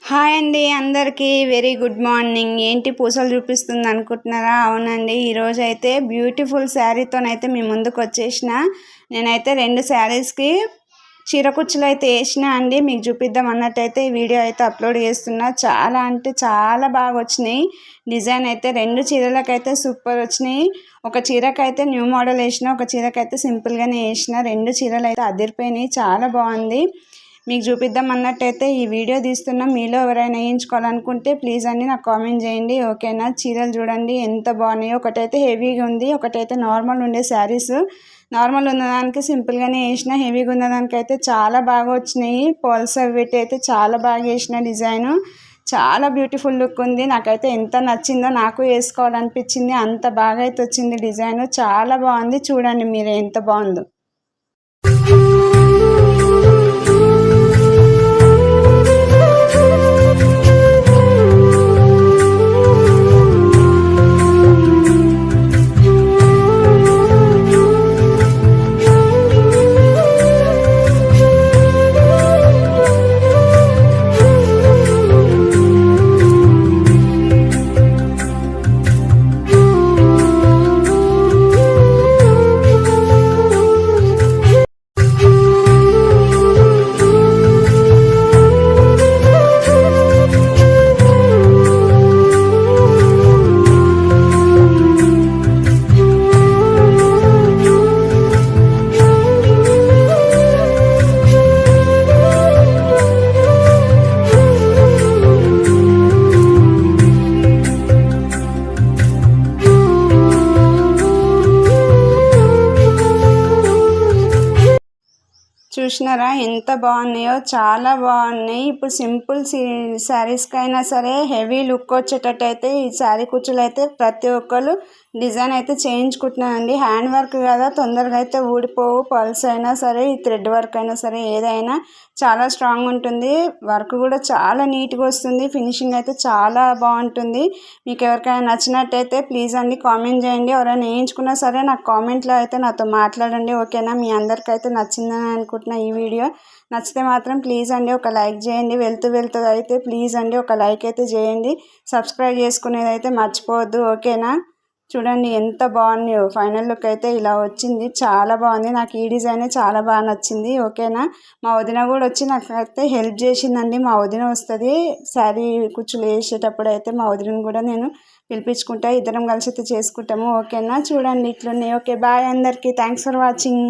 Hi అండి అందరికీ very good morning. ఏంటి పూసలు చూపిస్తుంది అనుకుంటున్నారా? అవునండి, ఈరోజు అయితే బ్యూటిఫుల్ శారీతోనైతే మీ ముందుకు వచ్చేసిన. నేనైతే 2 శారీస్కి చీర కుచ్చులు అయితే వేసిన అండి. మీకు చూపిద్దాం అన్నట్టయితే ఈ వీడియో అయితే అప్లోడ్ చేస్తున్నా. చాలా అంటే చాలా బాగా వచ్చినాయి. డిజైన్ అయితే 2 చీరలకైతే సూపర్ వచ్చినాయి. ఒక చీరకైతే న్యూ మోడల్ వేసిన, ఒక చీరకైతే సింపుల్గానే వేసిన. 2 చీరలు అయితే అదిరిపోయినాయి, చాలా బాగుంది. మీకు చూపిద్దాం అన్నట్టయితే ఈ వీడియో తీస్తున్నా. మీలో ఎవరైనా వేయించుకోవాలనుకుంటే ప్లీజ్ అండి నాకు కామెంట్ చేయండి, ఓకేనా? చీరలు చూడండి ఎంత బాగున్నాయో. ఒకటైతే హెవీగా ఉంది, ఒకటైతే నార్మల్ ఉండే శారీస్. నార్మల్ ఉన్నదానికి సింపుల్గానే వేసిన, హెవీగా ఉన్నదానికైతే చాలా బాగా వచ్చినాయి. పోల్స్ పెట్టి అయితే చాలా బాగా వేసిన. డిజైను చాలా బ్యూటిఫుల్ లుక్ ఉంది. నాకైతే ఎంత నచ్చిందో, నాకు వేసుకోవాలనిపించింది. అంత బాగా అయితే వచ్చింది డిజైన్, చాలా బాగుంది. చూడండి మీరు ఎంత బాగుందో. చూసినారా ఎంత బాగున్నాయో, చాలా బాగున్నాయి. ఇప్పుడు సింపుల్ శారీస్కి అయినా సరే హెవీ లుక్ వచ్చేటట్టు అయితే ఈ శారీ కుచ్చులు అయితే ప్రతి ఒక్కరు డిజైన్ అయితే చేయించుకుంటున్నానండి. హ్యాండ్ వర్క్ కదా, తొందరగా అయితే ఊడిపోవు. పల్స్ అయినా సరే, ఈ థ్రెడ్ వర్క్ అయినా సరే, ఏదైనా చాలా స్ట్రాంగ్ ఉంటుంది. వర్క్ కూడా చాలా నీట్గా వస్తుంది. ఫినిషింగ్ అయితే చాలా బాగుంటుంది. మీకు ఎవరికైనా నచ్చినట్టయితే ప్లీజ్ అండి కామెంట్ చేయండి. ఎవరైనా వేయించుకున్నా సరే నాకు కామెంట్లో అయితే నాతో మాట్లాడండి, ఓకేనా? మీ అందరికైతే నచ్చిందని అనుకుంటున్నా ఈ వీడియో. నచ్చితే మాత్రం ప్లీజ్ అండి ఒక లైక్ చేయండి. వెళ్తూ అయితే ప్లీజ్ అండి ఒక లైక్ అయితే చేయండి. సబ్స్క్రైబ్ చేసుకునేది అయితే మర్చిపోవద్దు, ఓకేనా? చూడండి ఎంత బాగున్నాయో. ఫైనల్ లుక్ అయితే ఇలా వచ్చింది, చాలా బాగుంది. నాకు ఈ డిజైనే చాలా బాగా నచ్చింది, ఓకేనా? మా వదిన కూడా వచ్చి నాకైతే హెల్ప్ చేసిందండి. మా వదిన వస్తుంది శారీ కుచ్చులు వేసేటప్పుడు అయితే మా వదినను కూడా నేను పిలిపించుకుంటా. ఇద్దరం కలిసి అయితే చేసుకుంటాము, ఓకేనా? చూడండి ఇట్లున్నాయి. ఓకే, బాయ్ అందరికీ. Thanks for watching.